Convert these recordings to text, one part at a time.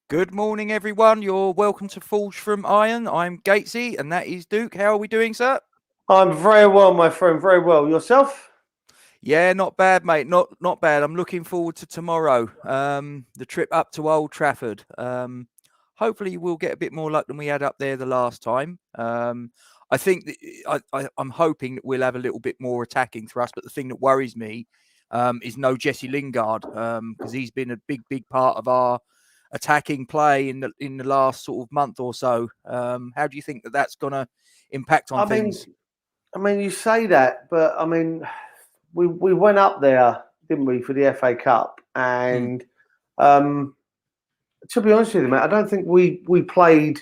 Good morning, everyone. You're welcome to Forge from Iron. I'm Gatesy, and that is Duke. How are we doing, sir? I'm very well, my friend. Very well. Yourself? Yeah, not bad, mate. Not bad. I'm looking forward to tomorrow. The trip up to Old Trafford. Hopefully, we'll get a bit more luck than we had up there the last time. I think I'm hoping that we'll have a little bit more attacking thrust. But the thing that worries me is no Jesse Lingard because he's been a big part of our attacking play in the last sort of month or so. How do you think that that's going to impact on I mean, things? you say that, but we went up there, didn't we, for the FA Cup? Mm, And um, to be honest with you, mate, I don't think we played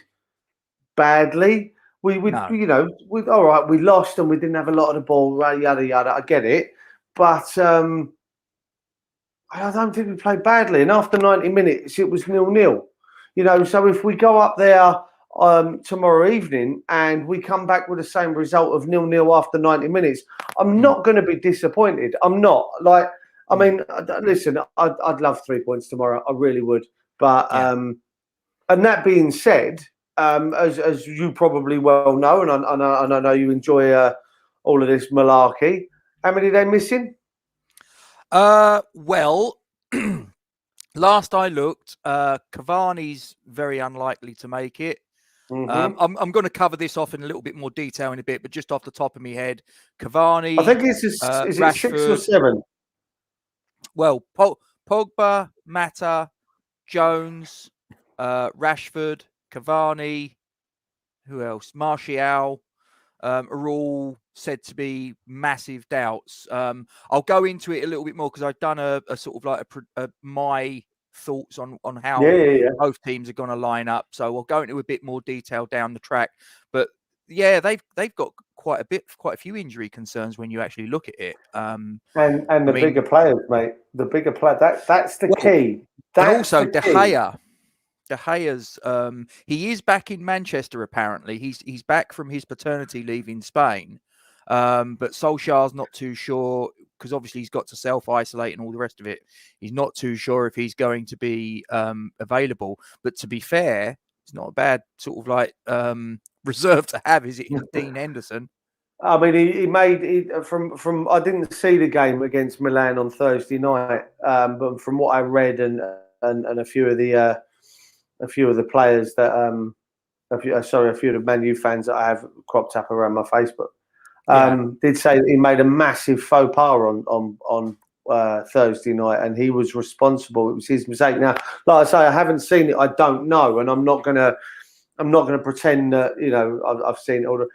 badly. no. We all right. We lost and we didn't have a lot of the ball. Right, yada yada. I get it, but I don't think we played badly. And after 90 minutes, it was 0-0. So if we go up there tomorrow evening and we come back with the same result of 0-0 after 90 minutes, I'm Mm, not going to be disappointed. I'm not. Like, I mm, mean, listen, I'd love 3 points tomorrow. I really would. But yeah. and that being said, as you probably well know, and I know you enjoy all of this malarkey. How many are they missing? Well, last I looked, Cavani's very unlikely to make it. Hmm. I'm going to cover this off in a little bit more detail in a bit, but just off the top of my head, I Cavani, think is it 6 or Rashford, 7? well, Pogba, Mata, Jones, Rashford, Cavani, who else? Martial are all said to be massive doubts. I'll go into it a little bit more because I've done a sort of like my thoughts on Yeah, how yeah, yeah. both teams are going to line up. So I'll go into a bit more detail down the track. But yeah, they've got quite a few injury concerns when you actually look at it. And I the bigger mean, players, mate. The bigger player. That's the well, key. and That's also the key. De Gea's he is back in Manchester apparently. He's back from his paternity leave in Spain. But Solskjaer's not too sure because obviously he's got to self-isolate and all the rest of it. He's not too sure if he's going to be available. But to be fair, it's not a bad sort of like reserve to have, is it, in Dean Henderson? I mean, he made from. I didn't see the game against Milan on Thursday night, but from what I read and a few of the players that a few of the Man U fans that I have cropped up around my Facebook. Yeah. Did say that he made a massive faux pas on Thursday night, and he was responsible. It was his mistake. Now, like I say, I haven't seen it. I don't know, and I'm not gonna pretend that I've seen it.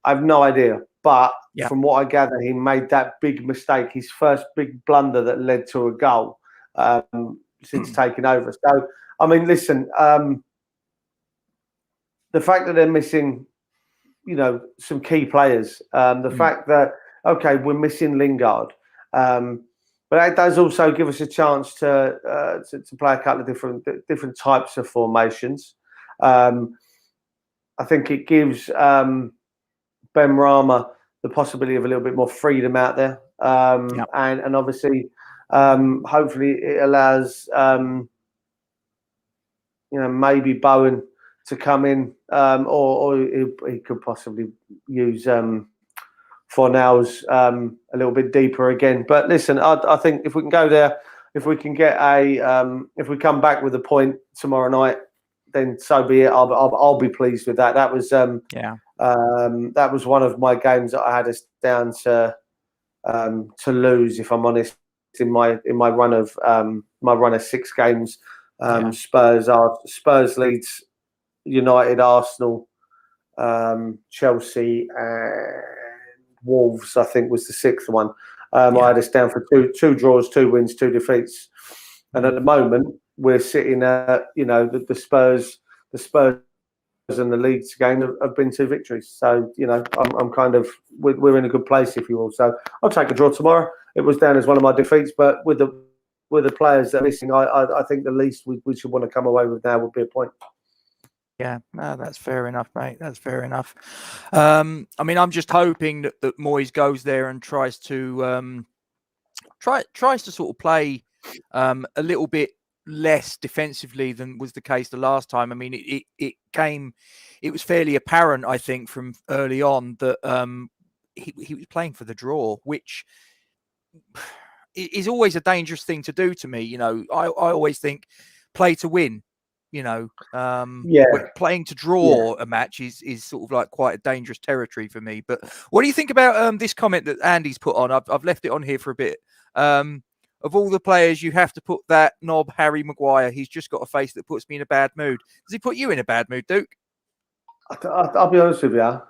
I have no idea. But Yeah. from what I gather, he made that big mistake, his first big blunder that led to a goal since taking over. So, I mean, listen, the fact that they're missing some key players. The Mm, fact that okay, we're missing Lingard, but that does also give us a chance to play a couple of different types of formations. Um, I think it gives Ben Rama the possibility of a little bit more freedom out there, yeah. and obviously, hopefully, it allows maybe Bowen to come in, or he could possibly use Fornals a little bit deeper again. But listen, I think if we can go there, if we can get if we come back with a point tomorrow night, then so be it. I'll be pleased with that. Yeah. That was one of my games that I had us down to lose, if I'm honest, in my run of 6 games. Yeah. Spurs, Leeds United, Arsenal, Chelsea, and Wolves. I think was the sixth one. I Yeah. had us down for two draws, 2 wins, 2 defeats, and at Mm, the moment we're sitting at the Spurs and the Leeds game have been 2 victories. So I'm kind of we're in a good place, if you will. So I'll take a draw tomorrow. It was down as one of my defeats, but with the players that are missing, I think the least we should want to come away with now would be a point. yeah, no, that's fair enough, mate. That's fair enough. I mean, I'm just hoping that Moyes goes there and tries to sort of play a little bit less defensively than was the case the last time. I mean, it was fairly apparent, I think, from early on that he was playing for the draw, which is always a dangerous thing to do to me. You know, I always think play to win. You know, playing to draw a match is sort of like quite a dangerous territory for me. But what do you think about this comment that Andy's put on? I've left it on here for a bit. Of all the players, you have to put that knob Harry Maguire. He's just got a face that puts me in a bad mood. Does he put you in a bad mood, Duke? I'll be honest with you.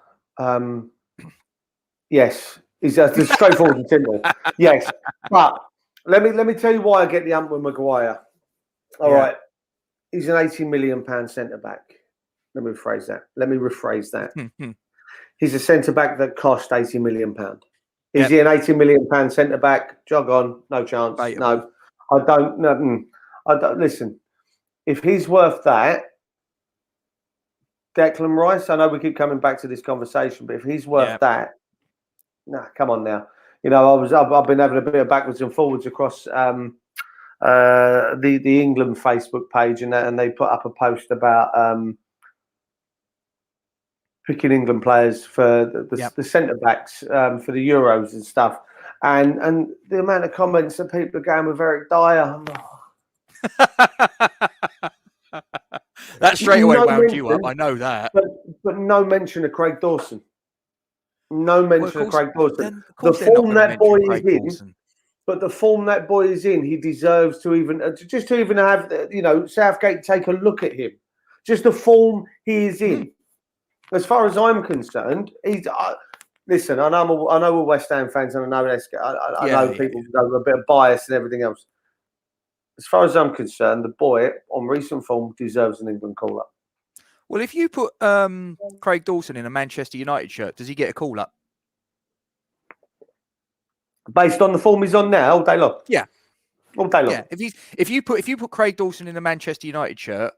Yes, it's straightforward and simple. Yes, but let me tell you why I get the ump with Maguire. All right. He's an £80 million centre back. Let me rephrase that. He's a centre back that cost £80 million. Is he an £80 million centre back? Jog on, no chance. No, I don't. No, I don't. Listen, if he's worth that, Declan Rice. I know we keep coming back to this conversation, but if he's worth that, nah, come on now. You know, I've been having a bit of backwards and forwards across the England Facebook page, and they put up a post about picking England players for the centre backs for the Euros and stuff, and the amount of comments that people are going with Eric Dyer. That straight away wound you up. I know that, but no mention of Craig Dawson. No mention of Craig Dawson. The form that boy is in. But the form that boy is in, he deserves to even have, you know, Southgate take a look at him. Just the form he is in. As far as I'm concerned, he's. Listen, I know we're West Ham fans, and I know people have a bit of bias and everything else. As far as I'm concerned, the boy on recent form deserves an England call-up. Well, if you put Craig Dawson in a Manchester United shirt, does he get a call-up? Based on the form he's on now, all day long. Yeah, all day long. Yeah, if you put Craig Dawson in a Manchester United shirt,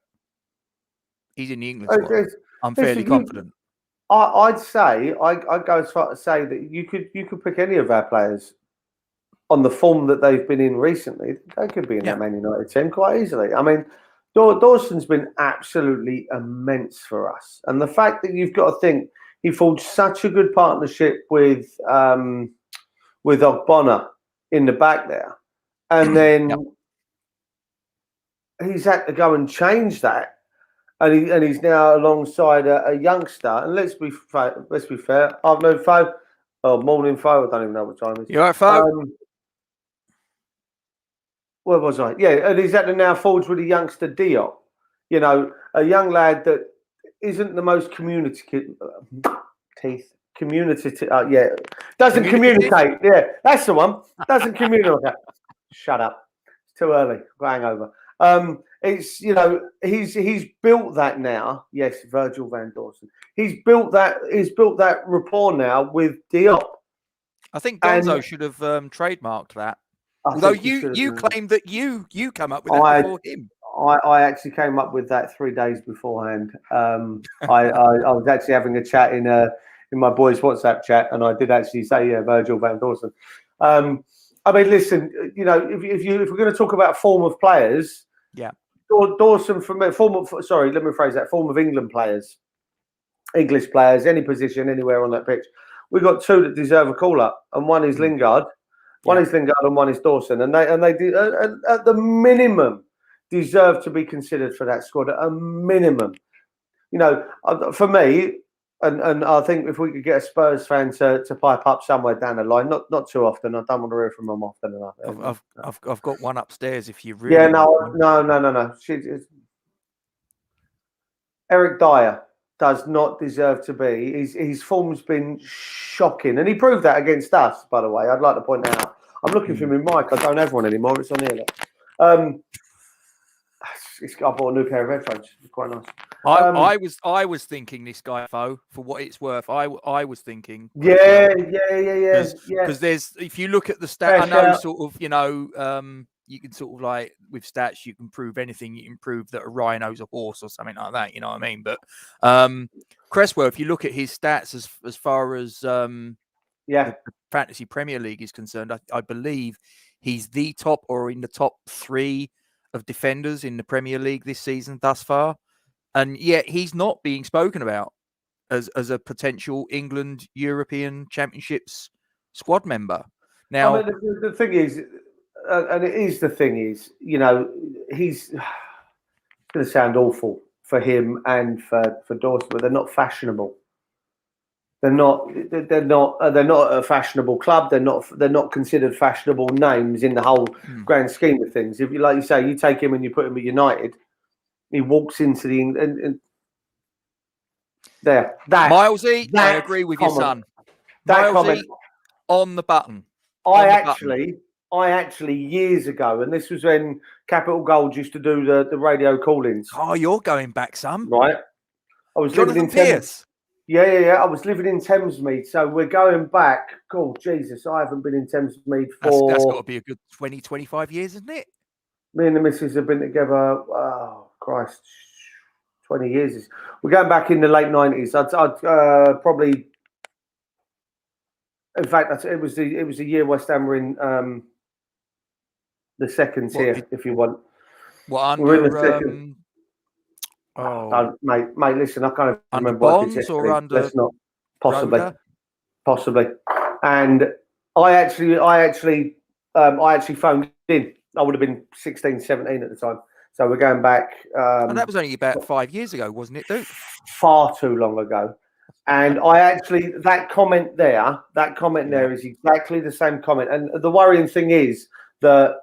he's in the England squad. I'm fairly confident. I'd say I'd go as far to say that you could pick any of our players on the form that they've been in recently. They could be in that Man United team quite easily. I mean, Dawson's been absolutely immense for us, and the fact that you've got to think he forged such a good partnership with Ogbonna in the back there, and then he's had to go and change that, and he's now alongside a youngster. And let's be fair. I've known Fo. Oh, morning, Fo. I don't even know what time it is. You all right, Fo? Where was I? Yeah, and he's had to now forge with a youngster Diop. You know, a young lad that isn't the most communicative. Doesn't communicate. Yeah, that's the one. Doesn't communicate. Shut up. It's too early. Going over. It's, you know, he's built that now. Yes, Virgil van Dawson. He's built that rapport now with Diop. I think Gonzo should have trademarked that. Although you claim that you come up with that before him. I actually came up with that 3 days beforehand. I was actually having a chat in my boys' WhatsApp chat, and I did actually say, Virgil van Dawson. I mean, listen, you know, if we're going to talk about form of players, Dawson form of England players, English players, any position, anywhere on that pitch. We've got two that deserve a call up, and one is Lingard. One is Lingard and one is Dawson, and they at the minimum deserve to be considered for that squad at a minimum. You know, for me, and I think if we could get a Spurs fan to pipe up somewhere down the line, not too often. I don't want to hear from them often enough. I've got one upstairs. If you really no. Eric Dyer does not deserve to be. His form's been shocking, and he proved that against us. By the way, I'd like to point that out. I'm looking for him in mic. I don't have one anymore. It's on here. I bought a new pair of headphones. It's quite nice. I was thinking this guy, Fo, for what it's worth. I was thinking. Yeah. Because there's, if you look at the stats, I know sort of, you know, you can sort of like with stats, you can prove anything. You can prove that a rhino's a horse or something like that. You know what I mean? But Cresswell, if you look at his stats as far as the Fantasy Premier League is concerned, I believe he's the top or in the top 3 of defenders in the Premier League this season thus far, and yet he's not being spoken about as a potential England European Championships squad member. Now, I mean, the thing is, and it is the thing is, you know, he's going to sound awful for him and for Dawson, but they're not fashionable. They're not a fashionable club. They're not considered fashionable names in the whole grand scheme of things. If you, like you say, you take him and you put him at United, he walks into the and there. Milesy, I agree with your son. Milesy on the button. I actually years ago, and this was when Capital Gold used to do the radio call-ins. Oh, you're going back some, right? I was Jonathan living in Pierce. Yeah. I was living in Thamesmead, so we're going back. God, Jesus, I haven't been in Thamesmead for. That's got to be a good 20, 25 years, isn't it? Me and the missus have been together. Oh Christ, 20 years. We're going back in the late 90s. I'd probably. In fact, it was the year West Ham were in the second tier, if you want. What we're under? in the second. Mate, listen, I can't remember what it is. Or under? Let's not. Possibly. And I actually phoned in. I would have been 16, 17 at the time. So we're going back. And that was only about 5 years ago, wasn't it, Duke? Far too long ago. And that comment there is exactly the same comment. And the worrying thing is that,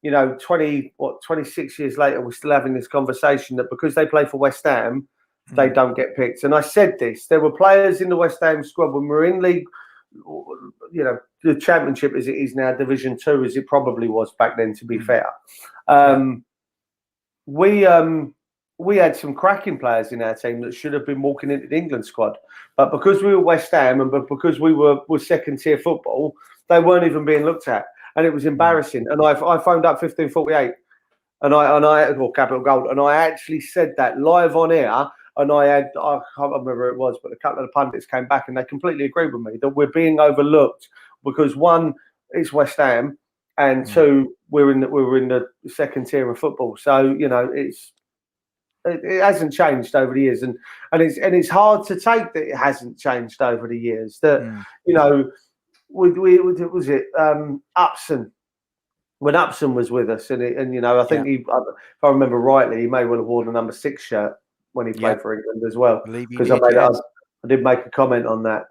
you know, 26 years later, we're still having this conversation that because they play for West Ham, they don't get picked. And I said this, there were players in the West Ham squad when we were in league, you know, the Championship as it is now, Division 2 as it probably was back then, to be fair. We had some cracking players in our team that should have been walking into the England squad. But because we were West Ham and because we were second tier football, they weren't even being looked at. And it was embarrassing. And I phoned up 1548 or Capital Gold, and I actually said that live on air. And I can't remember who it was, but a couple of the pundits came back and they completely agreed with me that we're being overlooked because one, it's West Ham, and two, we were in the second tier of football. So, you know, it hasn't changed over the years, and it's hard to take that it hasn't changed over the years. That you know, was it Upson when Upson was with us, and you know, I think if I remember rightly, he may well have worn the number 6 shirt when he played for England as well. Because I did make a comment on that.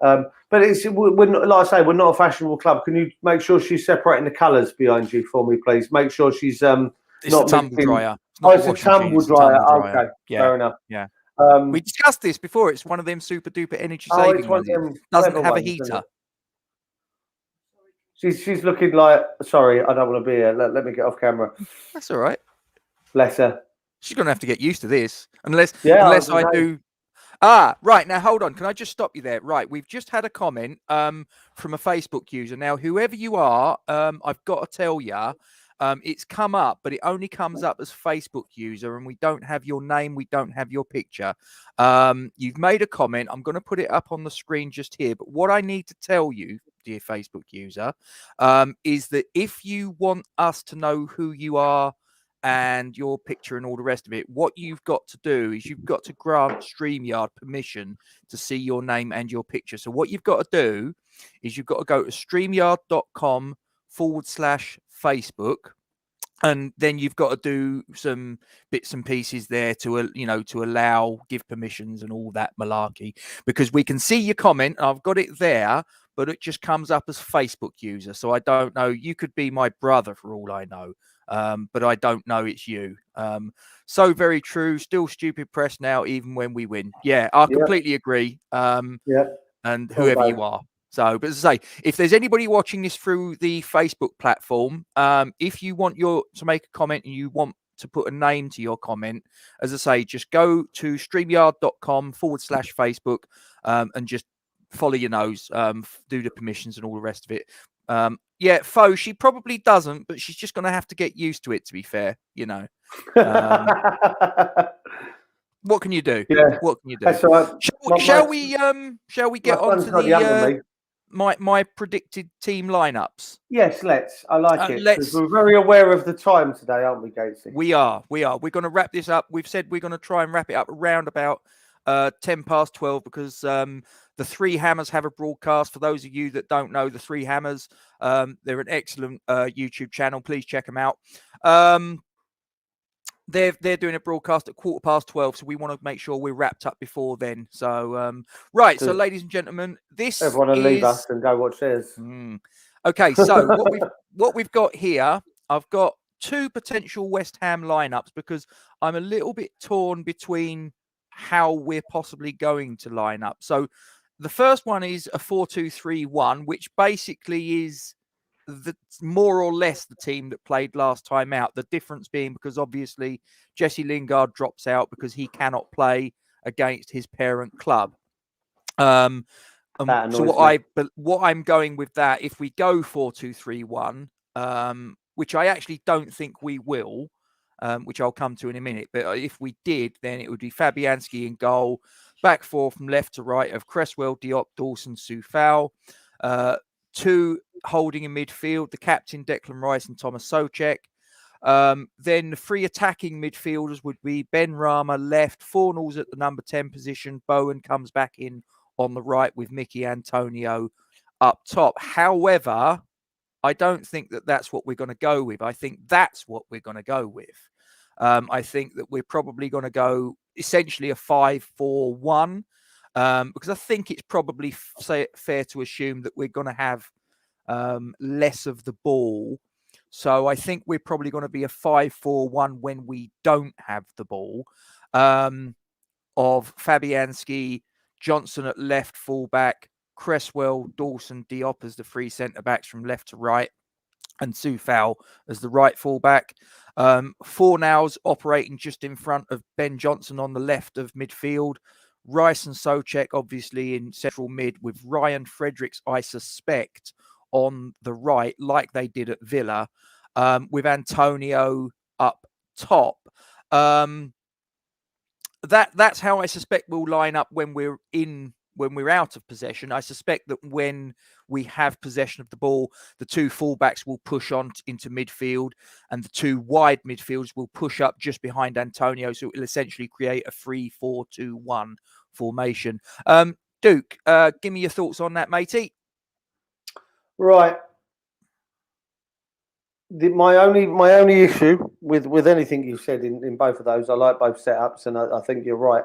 But we're not, like I say, we're not a fashionable club. Can you make sure she's separating the colours behind you for me, please? Make sure she's it's not a tumble dryer. It's a tumble dryer. Okay, fair enough. Yeah. We discussed this before. It's one of them super duper energy saving ones. It doesn't have a heater. She's looking like. Sorry, I don't want to be here. Let me get off camera. That's all right. Bless her. She's going to have to get used to this, unless I do. Right. Now, hold on. Can I just stop you there? Right. We've just had a comment from a Facebook user. Now, whoever you are, I've got to tell you, it's come up, but it only comes up as Facebook user, and we don't have your name. We don't have your picture. You've made a comment. I'm going to put it up on the screen just here. But what I need to tell you, dear Facebook user, is that if you want us to know who you are and your picture and all the rest of it, what you've got to do is you've got to grant StreamYard permission to see your name and your picture. So what you've got to do is you've got to go to streamyard.com/Facebook, and then you've got to do some bits and pieces there to give permissions and all that malarkey, because we can see your comment. I've got it there, but it just comes up as Facebook user. So I don't know. You could be my brother for all I know. But I don't know it's you. So very true. Still stupid press now, even when we win. Yeah, I completely agree. And whoever you are. So, but as I say, if there's anybody watching this through the Facebook platform, if you want to make a comment and you want to put a name to your comment, as I say, just go to streamyard.com/Facebook and just follow your nose, do the permissions and all the rest of it. Fo, she probably doesn't, but she's just going to have to get used to it, to be fair, you know. What can you do? Yeah. What can you do? That's all right. Shall we get on to the my predicted team lineups? Yes, let's. I like it. Let's. We're very aware of the time today, aren't we, Gatesy? We are. We're going to wrap this up. We've said we're going to try and wrap it up around about 10 past 12 because the Three Hammers have a broadcast. For those of you that don't know, the Three Hammers, they're an excellent YouTube channel. Please check them out. They're doing a broadcast at 12:15, so we want to make sure we're wrapped up before then. So right, so ladies and gentlemen, this everyone will leave us and go watch theirs. Okay, so what we've got here, I've got two potential West Ham lineups because I'm a little bit torn between how we're possibly going to line up. So the first one is a 4-2-3-1, which basically is more or less the team that played last time out. The difference being because obviously Jesse Lingard drops out because he cannot play against his parent club. So what I'm going with that, if we go 4-2-3-1, which I actually don't think we will, which I'll come to in a minute. But if we did, then it would be Fabianski in goal, back four from left to right of Cresswell, Diop, Dawson, Soufal. Two holding in midfield, the captain Declan Rice and Thomas Souček. Then the three attacking midfielders would be Ben Rama left, Fornals at the number 10 position. Bowen comes back in on the right with Mickey Antonio up top. However, I don't think that that's what we're going to go with. I think that's what we're going to go with. I think that we're probably going to go essentially a 5-4-1 because I think it's probably fair to assume that we're going to have less of the ball. So I think we're probably going to be a 5-4-1 when we don't have the ball. Of Fabianski, Johnson at left fullback, Cresswell, Dawson, Diop as the three centre-backs from left to right, and Soufal as the right fullback. Fornals operating just in front of Ben Johnson on the left of midfield. Rice and Souček obviously in central mid with Ryan Fredericks, I suspect, on the right, like they did at Villa, with Antonio up top. That's how I suspect we'll line up when we're out of possession. I suspect that when we have possession of the ball, the two fullbacks will push on into midfield and the two wide midfielders will push up just behind Antonio. So it will essentially create a 3-4-2-1 formation. Duke, give me your thoughts on that, matey. Right. My only issue with anything you said in both of those, I like both setups, and I think you're right.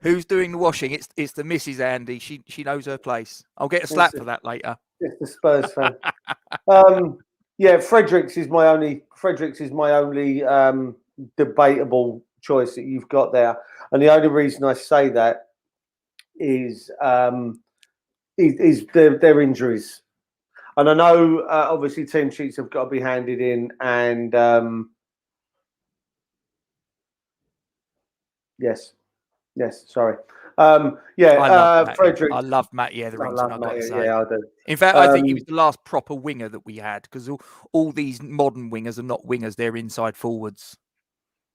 Who's doing the washing? It's the Mrs. Andy. She knows her place. I'll get a slap for that later. It's the Spurs fan. Yeah, Fredericks is my only debatable choice that you've got there, and the only reason I say that is their injuries. And I know obviously team sheets have got to be handed in, and yes, sorry. Fredericks. I love Matty Etherington. I've got to say. Yeah, I do. In fact, I think he was the last proper winger that we had, because all these modern wingers are not wingers; they're inside forwards.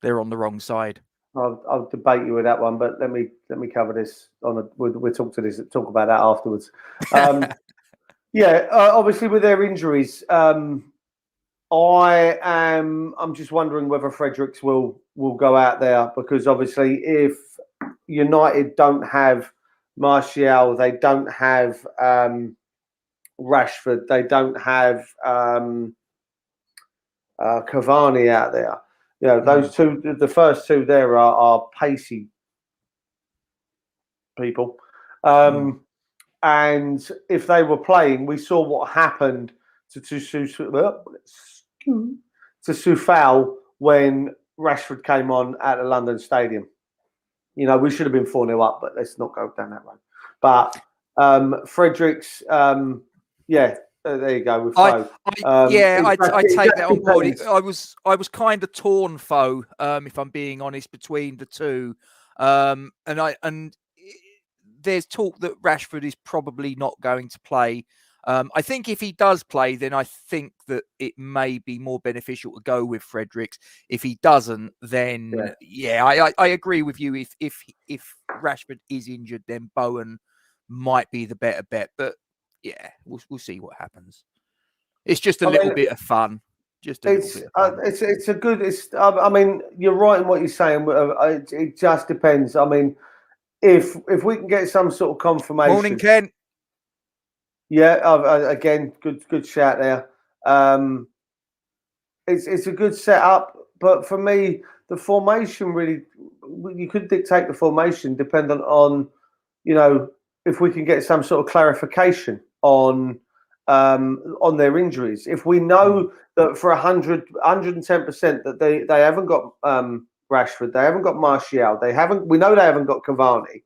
They're on the wrong side. I'll debate you with that one, but let me cover this we'll talk about that afterwards. Obviously with their injuries, I'm just wondering whether Fredericks will go out there, because obviously if United don't have Martial, they don't have Rashford, they don't have Cavani out there. Those two, the first two there are pacey people. And if they were playing, we saw what happened to Soufal when Rashford came on at the London Stadium. We should have been 4-0 up, but let's not go down that road. But Fredericks, there you go. With Foe. I take that on board. I was kind of torn, Foe, if I'm being honest, between the two. And there's talk that Rashford is probably not going to play. I think if he does play, then I think that it may be more beneficial to go with Fredericks. If he doesn't, then I agree with you. If Rashford is injured, then Bowen might be the better bet. But yeah, we'll see what happens. It's just a little bit of fun. Just a little bit of fun. It's a good. I mean, you're right in what you're saying. It just depends. I mean, if we can get some sort of confirmation. Morning, Ken. Yeah, again, good shout there. It's a good setup, but for me, the formation really, you could dictate the formation dependent on, if we can get some sort of clarification on their injuries. If we know that for 110% that they haven't got Rashford, they haven't got Martial, we know they haven't got Cavani.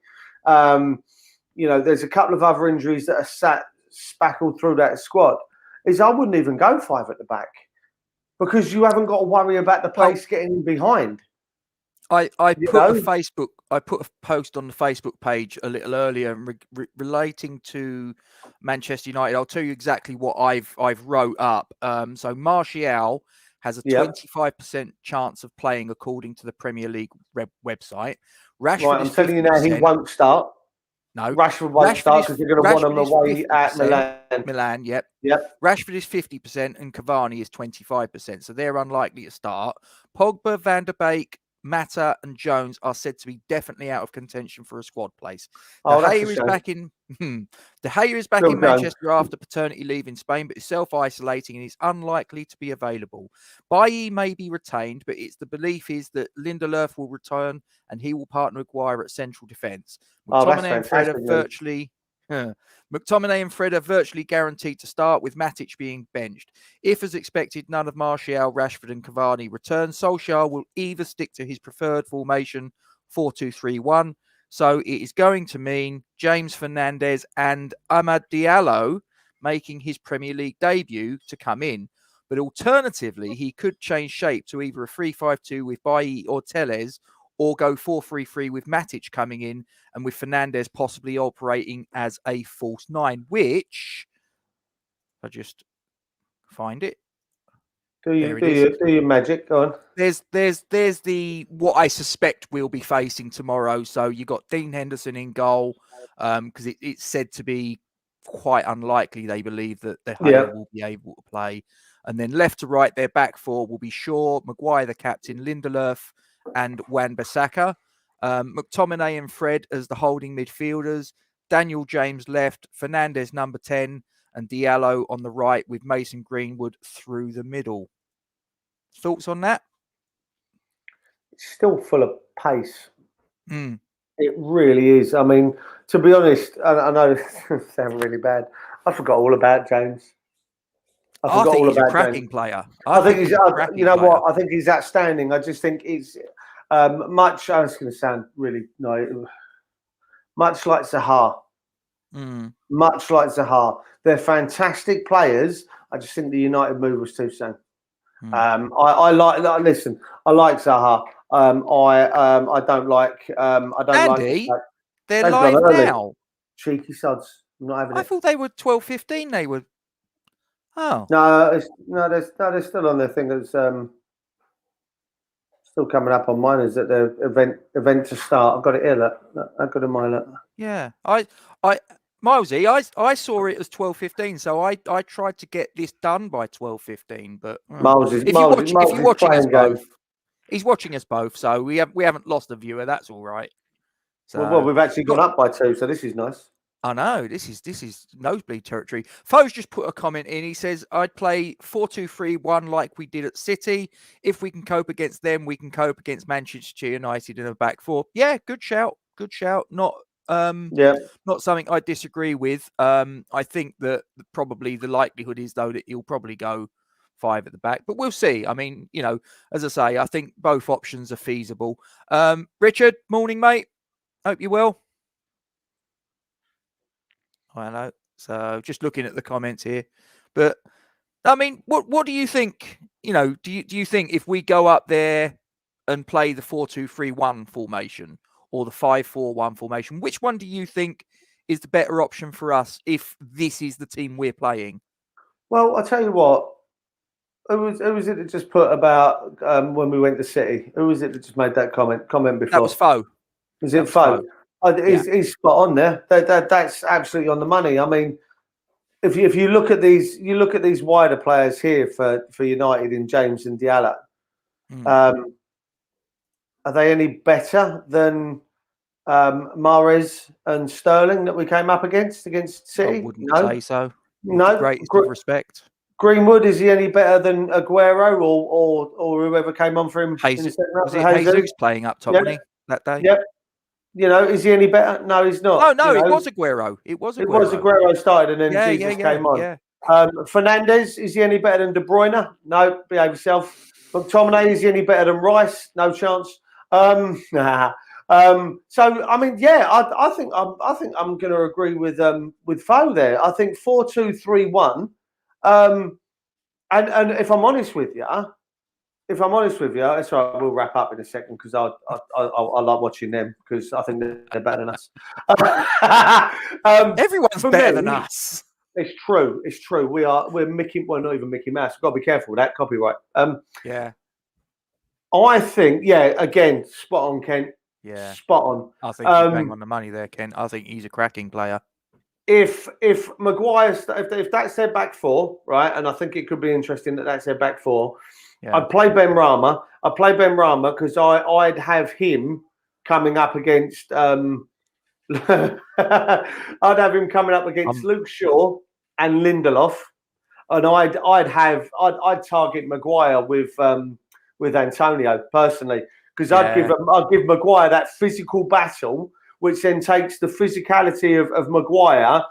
There's a couple of other injuries that are spackled through that squad. I wouldn't even go 5 at the back because you haven't got to worry about the pace getting behind. I put a post on the Facebook page a little earlier relating to Manchester United. I'll tell you exactly what I've wrote up. So Martial has a 25% chance of playing according to the Premier League website. Rashford I'm telling you now, he won't start. No, Rashford won't start because they're going to want him away at Milan. Milan, yep. Rashford is 50% and Cavani is 25%, so they're unlikely to start. Pogba, Van der Beek, Mata and Jones are said to be definitely out of contention for a squad place. De Gea is back in Manchester after paternity leave in Spain, but is self-isolating and is unlikely to be available. Bailly may be retained, but the belief is that Lindelöf will return and he will partner with Maguire at central defence. McTominay and Fred are virtually guaranteed to start, with Matic being benched. If, as expected, none of Martial, Rashford and Cavani return, Solskjær will either stick to his preferred formation, 4-2-3-1. So it is going to mean James Fernandes and Amad Diallo making his Premier League debut to come in. But alternatively, he could change shape to either a 3-5-2 with Bailly or Telles, or go 4-3-3 with Matic coming in and with Fernandes possibly operating as a false 9, which I just find it. Do your magic? Go on. There's the what I suspect we'll be facing tomorrow. So you got Dean Henderson in goal because it's said to be quite unlikely they believe that De Gea will be able to play. And then left to right, their back four will be Shaw, Maguire the captain, Lindelöf, and Wan-Bissaka. McTominay and Fred as the holding midfielders. Daniel James left, Fernandes number 10, and Diallo on the right with Mason Greenwood through the middle. Thoughts on that? It's still full of pace. It really is. I mean, to be honest, I know this sounds really bad. I forgot all about James. I think he's a cracking player. I think he's you know what? I think he's outstanding. I just think it's much. I was going to sound really much like Zaha. Much like Zaha. They're fantastic players. I just think the United move was too soon. I like. Listen, I like Zaha. I don't like. Andy, like. They're live now. Cheeky sods. I'm not having it. I thought they were 12:15. They were. Oh no, they're still on their thing. That's still coming up on mine. Is that the event to start? I've got it here. Look, I've got it in my look. Yeah, Milesy, I saw it as 12:15, so I tried to get this done by 12:15. But if you're watching us both, he's watching us both, so we haven't lost a viewer. That's all right. So, well, we've actually gone up by 2, so this is nice. I know this is nosebleed territory. Foe's just put a comment in. He says, "I'd play 4-2-3-1 like we did at City. If we can cope against them, we can cope against Manchester United in a back four." Yeah, good shout. Good shout. Not something I disagree with. I think that probably the likelihood is though that he'll probably go 5 at the back, but we'll see. I mean, as I say, I think both options are feasible. Richard, morning, mate. Hope you're well. I know. So just looking at the comments here, but I mean, what do you think? Do you think if we go up there and play the 4-2-3-1 formation or the 5-4-1 formation, which one do you think is the better option for us if this is the team we're playing? Well, I'll tell you what. Who was it that just put about when we went to City? Who was it that just made that comment before? That was Foe. Was it Foe? He's spot on there. That's absolutely on the money. I mean, if you look at these wider players here for United in James and Diallo, are they any better than Mahrez and Sterling that we came up against City? I wouldn't say so. No, greatest of respect. Greenwood, is he any better than Aguero or whoever came on for him? Jesus playing up top, wasn't he, that day? Yep. You know, is he any better? No, he's not. No, it was Aguero. It was Aguero started and then Jesus came on. Yeah. Fernandes, is he any better than De Bruyne? No, behave yourself. McTominay, is he any better than Rice? No chance. So I mean, yeah, I think I'm going to agree with Foe there. I think 4-2-3-1. And if I'm honest with you, that's right. We'll wrap up in a second because I like watching them because I think they're better than us. Everyone's better than us. It's true. We're Mickey. Well, not even Mickey Mouse. We've got to be careful with that copyright. Yeah. I think, again, spot on, Kent. Yeah. Spot on. I think you're bang on the money there, Kent. I think he's a cracking player. If Maguire, if that's their back four, right, and I think it could be interesting that that's their back four. Yeah. I'd play Ben Rama. Because I'd have him coming up against. I'd have him coming up against Luke Shaw and Lindelof, and I'd target Maguire with Antonio personally because I'd give Maguire that physical battle, which then takes the physicality of Maguire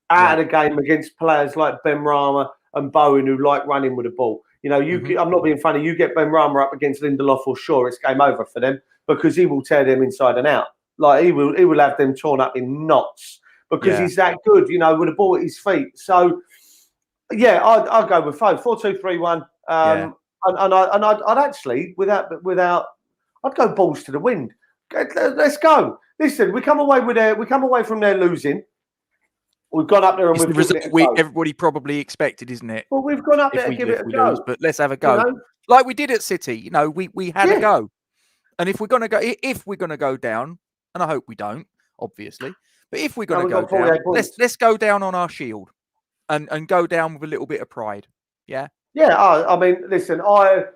out of the game against players like Ben Rama and Bowen who like running with the ball. You know, I'm not being funny. You get Ben Rama up against Lindelof or Shaw, it's game over for them because he will tear them inside and out. Like he will have them torn up in knots because he's that good. You know, with the ball at his feet. So yeah, I'd go with 4-2-3-1. And I'd actually without I'd go balls to the wind. Let's go. Listen, we come away from there losing. We've gone up there and we've given it a go. Everybody probably expected, isn't it? Well, we've gone up there and give it a go. But let's have a go, like we did at City. You know, we had a go, and if we're gonna go down, and I hope we don't, obviously, but if we're gonna go down, let's go down on our shield, and go down with a little bit of pride. Yeah. Yeah. I mean, listen, better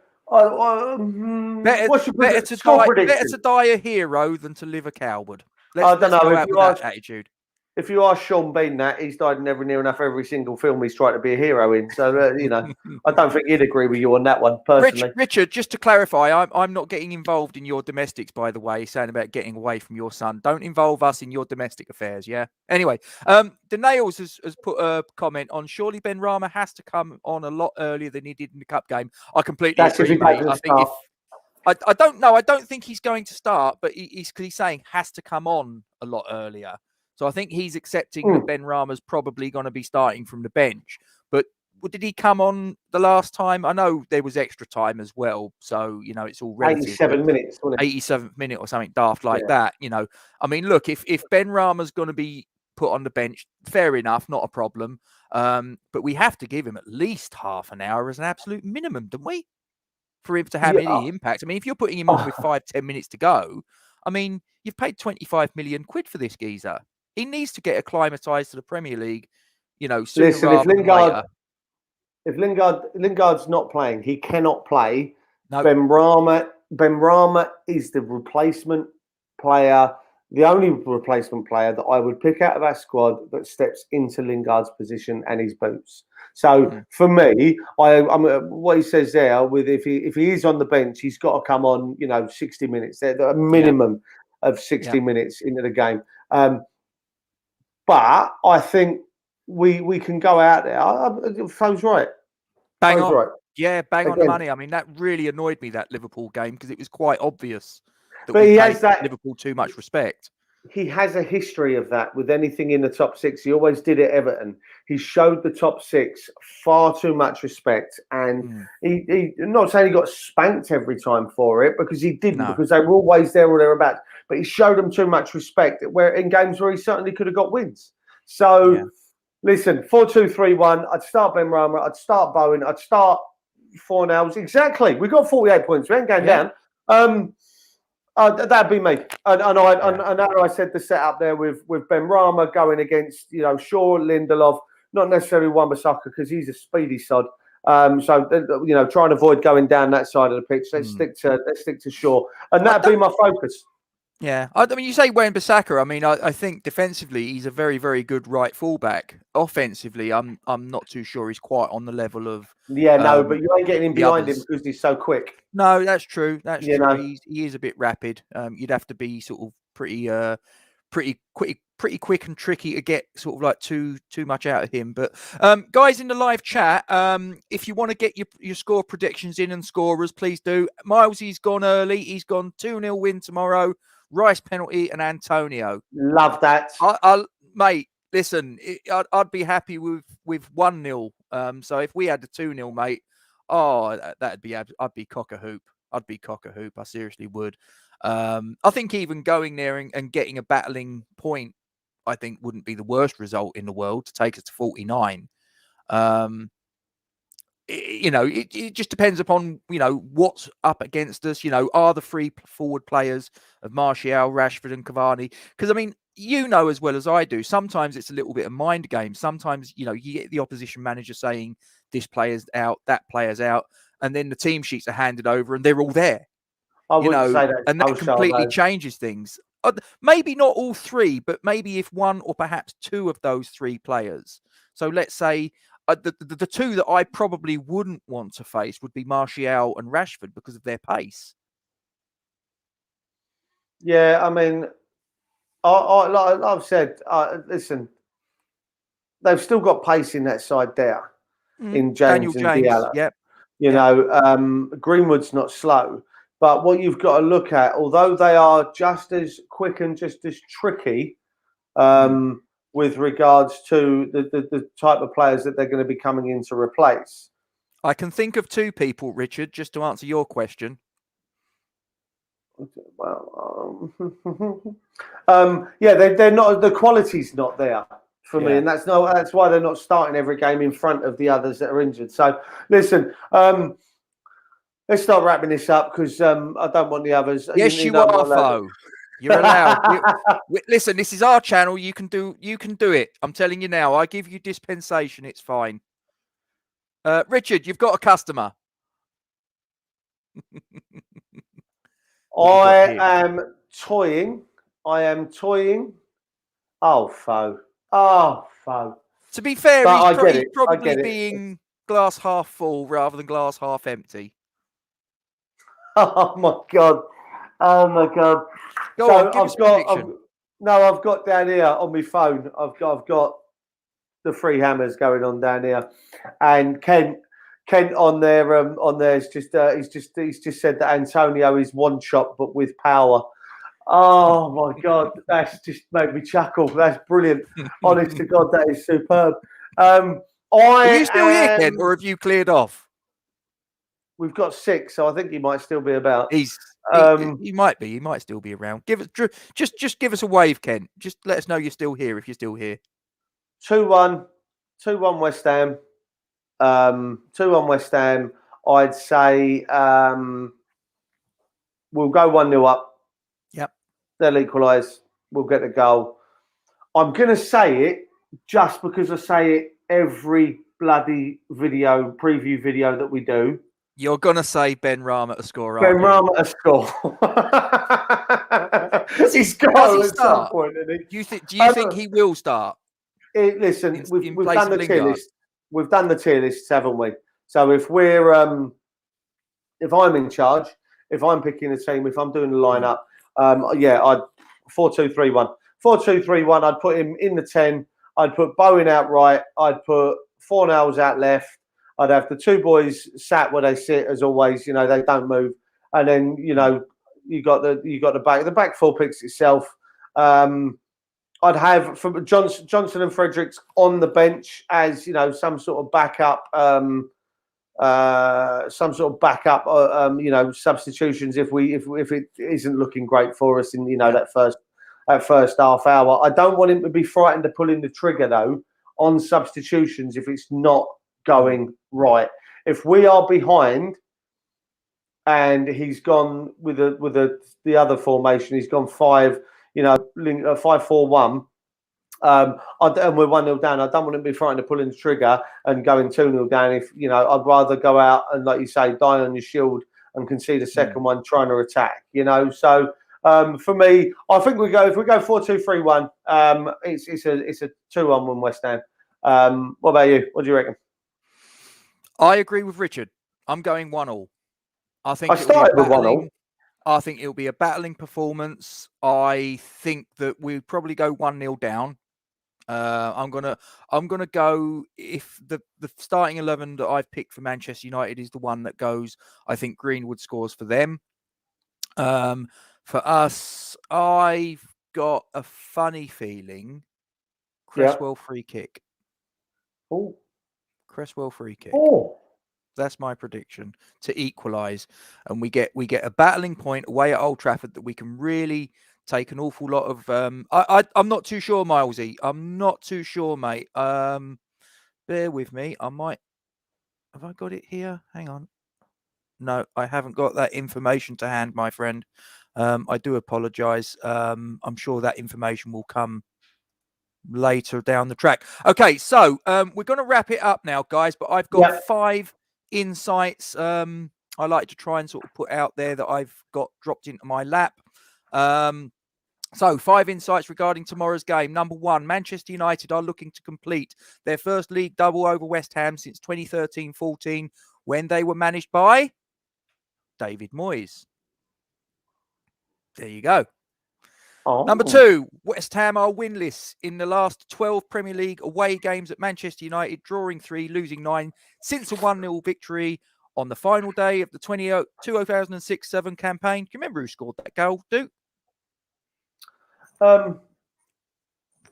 to die a hero than to live a coward. I don't know if you ask, that attitude. If you ask Sean Bean that, he's died never near enough every single film he's tried to be a hero in. So, you know, I don't think he'd agree with you on that one, personally. Richard, just to clarify, I'm not getting involved in your domestics, by the way, saying about getting away from your son. Don't involve us in your domestic affairs, yeah? Anyway, the Nails has put a comment on, surely Ben Rama has to come on a lot earlier than he did in the Cup game. I completely agree, mate. I don't know. I don't think he's going to start, but he's saying has to come on a lot earlier. So I think he's accepting that Ben Rama's probably going to be starting from the bench. But did he come on the last time? I know there was extra time as well. So, you know, it's all relative. 87 minutes. 87th minute or something daft like that. You know, I mean, look, if Ben Rama's going to be put on the bench, fair enough, not a problem. But we have to give him at least half an hour as an absolute minimum, don't we? For him to have any impact. I mean, if you're putting him on with 5-10 minutes to go, I mean, you've paid 25 million quid for this geezer. He needs to get acclimatized to the Premier League, you know, sooner rather than later. If Lingard's not playing, he cannot play. No. Ben Rama is the replacement player, the only replacement player that I would pick out of our squad that steps into Lingard's position and his boots. So for me, I'm what he says there with if he is on the bench, he's got to come on, you know, 60 minutes. They're a minimum of 60 minutes into the game. But I think we can go out there. Foe's right. Bang on. Right. Yeah, bang on the money. I mean, that really annoyed me, that Liverpool game, because it was quite obvious that we paid Liverpool too much respect. He has a history of that with anything in the top six. He always did at Everton. He showed the top six far too much respect. And he not saying he got spanked every time for it, because he didn't, because they were always there or thereabouts. But he showed them too much respect where in games where he certainly could have got wins. So, listen, 4-2-3-1. I'd start Ben Rama. I'd start Bowen. I'd start Fornals. Exactly. We've got 48 points. We ain't going down. That'd be me. And I said the setup there with Ben Rama going against, Shaw, Lindelof, not necessarily Wan-Bissaka because he's a speedy sod. So try and avoid going down that side of the pitch. Let's stick to Shaw, and that'd be my focus. Yeah, I mean, you say Wan-Bissaka. I mean, I think defensively he's a very, very good right fullback. Offensively, I'm not too sure he's quite on the level of. Yeah, no, but you ain't getting in behind him because he's so quick. No, that's true. That's true. He is a bit rapid. You'd have to be sort of pretty quick and tricky to get sort of like too much out of him. But guys in the live chat, if you want to get your score predictions in and scorers, please do. Miles, he's gone early. He's gone 2-0 win tomorrow. Rice penalty and Antonio. Love that. Mate, listen, I'd be happy with 1-0. So if we had the 2-0, mate, I'd be cock a hoop. I'd be cock a hoop. I seriously would. I think even going there and getting a battling point, I think wouldn't be the worst result in the world to take us to 49. It just depends upon, what's up against us. Are the three forward players of Martial, Rashford and Cavani? Because, I mean, as well as I do, sometimes it's a little bit of mind game. Sometimes, you get the opposition manager saying this player's out, that player's out, and then the team sheets are handed over and they're all there. I wouldn't say that. And that completely changes things. Maybe not all three, but maybe if one or perhaps two of those three players. So let's say the two that I probably wouldn't want to face would be Martial and Rashford because of their pace. Yeah, I mean, like I've said, listen, they've still got pace in that side there. In James and Diallo. Yep. Greenwood's not slow. But what you've got to look at, although they are just as quick and just as tricky with regards to the type of players that they're going to be coming in to replace. I can think of two people, Richard, just to answer your question. Well, they're not. The quality's not there for me, and that's why they're not starting every game in front of the others that are injured. So, listen. Let's start wrapping this up because I don't want the others. Yes, you are, Fo. You're allowed. Listen, this is our channel. You can do it. I'm telling you now. I give you dispensation. It's fine. Richard, you've got a customer. I am toying. Oh, Fo. To be fair, he's probably being glass half full rather than glass half empty. Oh my god! Go on, give us a prediction. I've got down here on my phone. I've got the three hammers going on down here, and Kent on there is just he's just said that Antonio is one shot but with power. Oh my god, that's just made me chuckle. That's brilliant. Honest to God, that is superb. Are you still here, Kent, or have you cleared off? We've got 6, so I think he might still be about. He might be. He might still be around. Just give us a wave, Kent. Just let us know you're still here if you're still here. 2-1 West Ham. 2-1 West Ham. I'd say we'll go 1-0 up. Yep. They'll equalise. We'll get the goal. I'm going to say it just because I say it every bloody preview video that we do. You're going to say Ben Rama to score, Ben Rama to score. He's got at some point, isn't he? Do you think he will start? Listen, we've done the tier list. We've done the tier lists, haven't we? So if we're, if I'm in charge, if I'm picking a team, if I'm doing the lineup, I'd 4-2-3-1. 4-2-3-1. I'd put him in the 10. I'd put Bowen out right. I'd put Fornals out left. I'd have the two boys sat where they sit as always. They don't move. And then you got the back. The back four picks itself. I'd have from Johnson and Fredericks on the bench as some sort of backup. Substitutions if it isn't looking great for us in that that first half hour. I don't want him to be frightened of pulling the trigger, though, on substitutions if it's not going right. If we are behind and he's gone with the other formation, he's gone 5-4-1. And we're 1-0 down. I don't want to be frightened of pulling the trigger and going 2-0 down. If I'd rather go out and, like you say, die on your shield and concede a second one trying to attack. So for me, I think if we go 4-2-3-1, it's a 2-1 West Ham. What about you? What do you reckon? I agree with Richard. I'm going 1-1. I think I started with 1-1. I think it'll be a battling performance. I think that we'll probably go 1-0 down. I'm gonna go, if the starting 11 that I've picked for Manchester United is the one that goes, I think Greenwood scores for them. For us, I've got a funny feeling. Cresswell free kick. Oh, Cresswell free kick. Oh, that's my prediction, to equalise, and we get a battling point away at Old Trafford that we can really take an awful lot of. I'm not too sure, Milesy. I'm not too sure, mate. Bear with me. I might. Have I got it here? Hang on. No, I haven't got that information to hand, my friend. I do apologise. I'm sure that information will come later down the track. Okay, so we're going to wrap it up now, guys. But I've got 5 insights I like to try and sort of put out there that I've got dropped into my lap. So 5 insights regarding tomorrow's game. Number 1, Manchester United are looking to complete their first league double over West Ham since 2013-14, when they were managed by David Moyes. There you go. Oh. Number 2, West Ham are winless in the last 12 Premier League away games at Manchester United, drawing 3, losing 9 since a 1-0 victory on the final day of the 2006-07 campaign. Do you remember who scored that goal, Duke?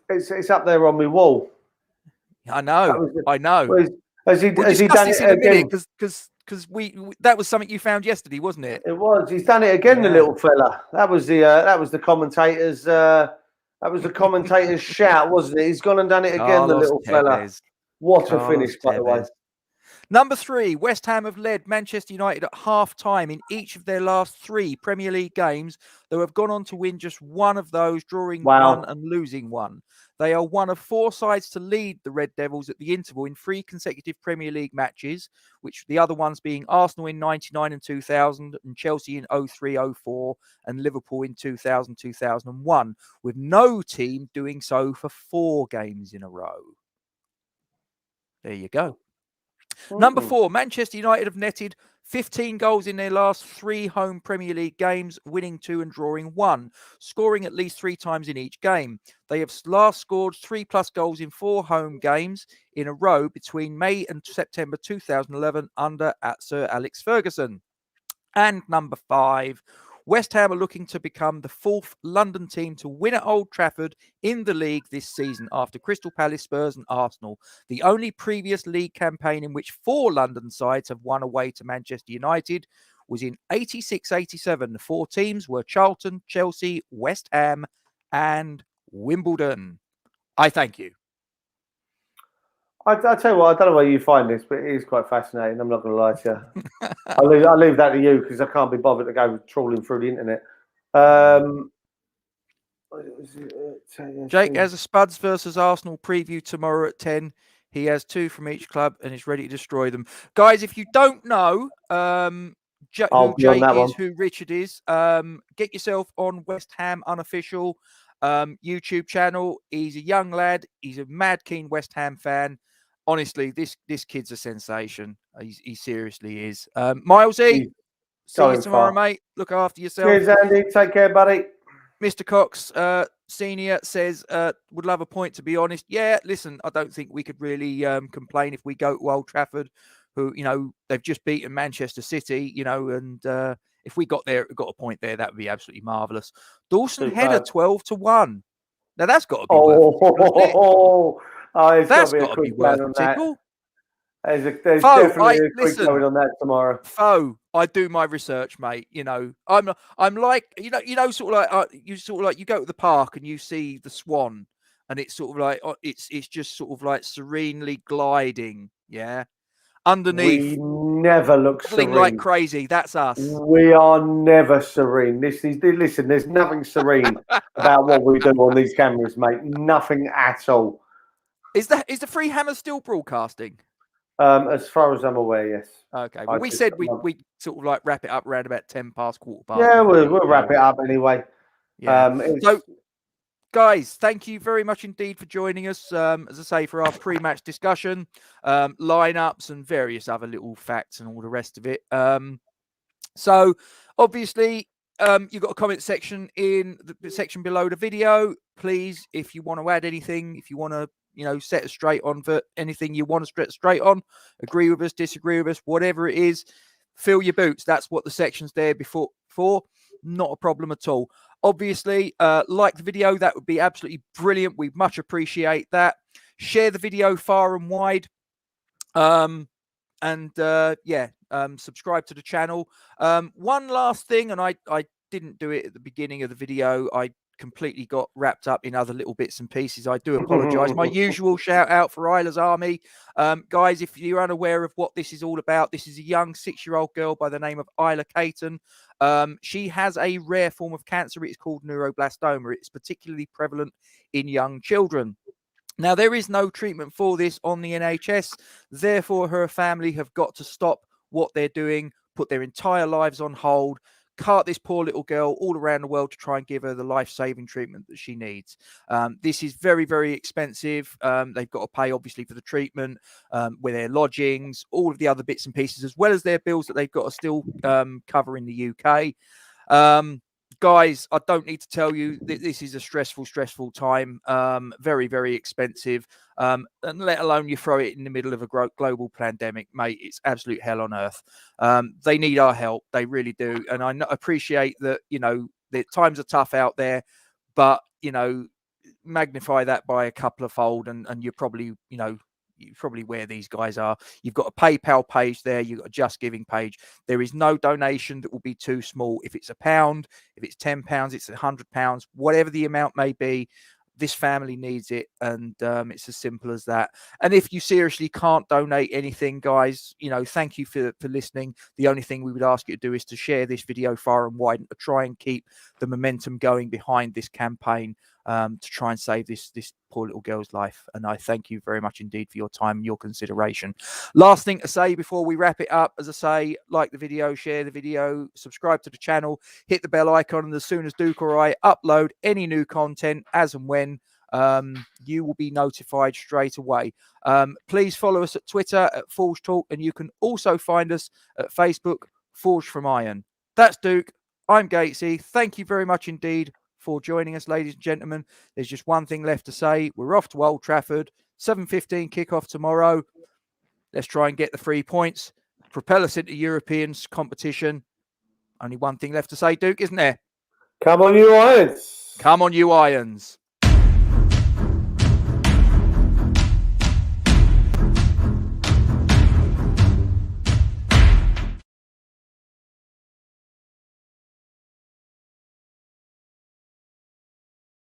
It's up there on my wall. I know. Has he done it again? Because that was something you found yesterday, wasn't it? It was. He's done it again, the little fella. That was the commentator's. That was the commentator's shout, wasn't it? He's gone and done it again, the little fella. What a finish, by the way. Number 3, West Ham have led Manchester United at half-time in each of their last 3 Premier League games, though have gone on to win just one of those, drawing 1 and losing 1. They are one of 4 sides to lead the Red Devils at the interval in 3 consecutive Premier League matches, which the other ones being Arsenal in 99 and 2000, and Chelsea in 03-04, and Liverpool in 2000-2001, with no team doing so for 4 games in a row. There you go. Number 4, Manchester United have netted 15 goals in their last 3 home Premier League games, winning 2 and drawing 1, scoring at least 3 times in each game. They have last scored 3+ goals in 4 home games in a row between May and September 2011 under Sir Alex Ferguson. And number 5, West Ham are looking to become the 4th London team to win at Old Trafford in the league this season, after Crystal Palace, Spurs and Arsenal. The only previous league campaign in which 4 London sides have won away to Manchester United was in 86-87. The 4 teams were Charlton, Chelsea, West Ham and Wimbledon. I thank you. I tell you what, I don't know where you find this, but it is quite fascinating. I'm not going to lie to you. I'll leave that to you, because I can't be bothered to go trawling through the internet. Jake has a Spuds versus Arsenal preview tomorrow at 10. He has 2 from each club and is ready to destroy them. Guys, if you don't know who Jake is, who Richard is, get yourself on West Ham Unofficial YouTube channel. He's a young lad. He's a mad keen West Ham fan. Honestly, this kid's a sensation. He seriously is. Milesy, see you tomorrow, mate. Look after yourself. Cheers, Andy. Take care, buddy. Mr. Cox, Senior, says, would love a point, to be honest. Yeah, listen, I don't think we could really complain if we go to Old Trafford, who, they've just beaten Manchester City, and if we got a point there, that would be absolutely marvellous. Dawson Header, 12-1. Now, that's got to be worth a tickle, that's got to be worth a tickle. There's Fo, definitely a quick going on that tomorrow. Fo, I do my research, mate. You know, I'm like, sort of like you go to the park and you see the swan, and it's sort of like it's just sort of like serenely gliding, yeah, underneath. We never look serene. Like crazy. That's us. We are never serene. Listen, there's nothing serene about what we do on these cameras, mate. Nothing at all. Is the Free Hammer still broadcasting? As far as I'm aware, yes. Okay. Well, we said we sort of like wrap it up around about 10 past, quarter past. Yeah, we'll wrap it up anyway. Yeah. So, guys, thank you very much indeed for joining us. As I say, for our pre-match discussion, lineups, and various other little facts and all the rest of it. So, obviously, you've got a comment section in the section below the video. Please, if you want to add anything, if you want to, set us straight on for anything you want to set straight on, agree with us, disagree with us, whatever it is, fill your boots. That's what the section's there for. Not a problem at all. Obviously, like the video. That would be absolutely brilliant. We much appreciate that. Share the video far and wide. Subscribe to the channel. One last thing, and I didn't do it at the beginning of the video. I completely got wrapped up in other little bits and pieces. I do apologize. My usual shout out for Isla's Army. Guys, if you're unaware of what this is all about, this is a young 6-year-old girl by the name of Isla Caton. She has a rare form of cancer. It's called neuroblastoma. It's particularly prevalent in young children. Now, there is no treatment for this on the NHS. Therefore, her family have got to stop what they're doing, put their entire lives on hold, cart this poor little girl all around the world to try and give her the life-saving treatment that she needs. This is very, very expensive. They've got to pay, obviously, for the treatment, with their lodgings, all of the other bits and pieces, as well as their bills that they've got to still cover in the UK. Guys, I don't need to tell you that this is a stressful time. Very, very expensive. And let alone you throw it in the middle of a global pandemic, mate. It's absolute hell on earth. They need our help. They really do. And I appreciate that, the times are tough out there, but, magnify that by a couple of fold and you're probably, where these guys are. You've got a PayPal page there. You've got a Just Giving page. There is no donation that will be too small. If it's £1, if it's £10, it's £100, whatever the amount may be, this family needs it. And it's as simple as that. And if you seriously can't donate anything, guys, thank you for listening. The only thing we would ask you to do is to share this video far and wide and to try and keep the momentum going behind this campaign, to try and save this poor little girl's life. And I thank you very much indeed for your time and your consideration. Last thing to say before we wrap it up, as I say, like the video, share the video, subscribe to the channel, hit the bell icon, and as soon as Duke or I upload any new content as and when, you will be notified straight away. Please follow us at Twitter at Forge Talk, and you can also find us at Facebook, Forge from Iron. That's Duke. I'm Gatesy. Thank you very much indeed for joining us, ladies and gentlemen. There's just one thing left to say. We're off to Old Trafford. 7:15 kickoff tomorrow. Let's try and get the 3 points. Propel us into European competition. Only one thing left to say, Duke, isn't there? Come on, you Irons. Come on, you Irons.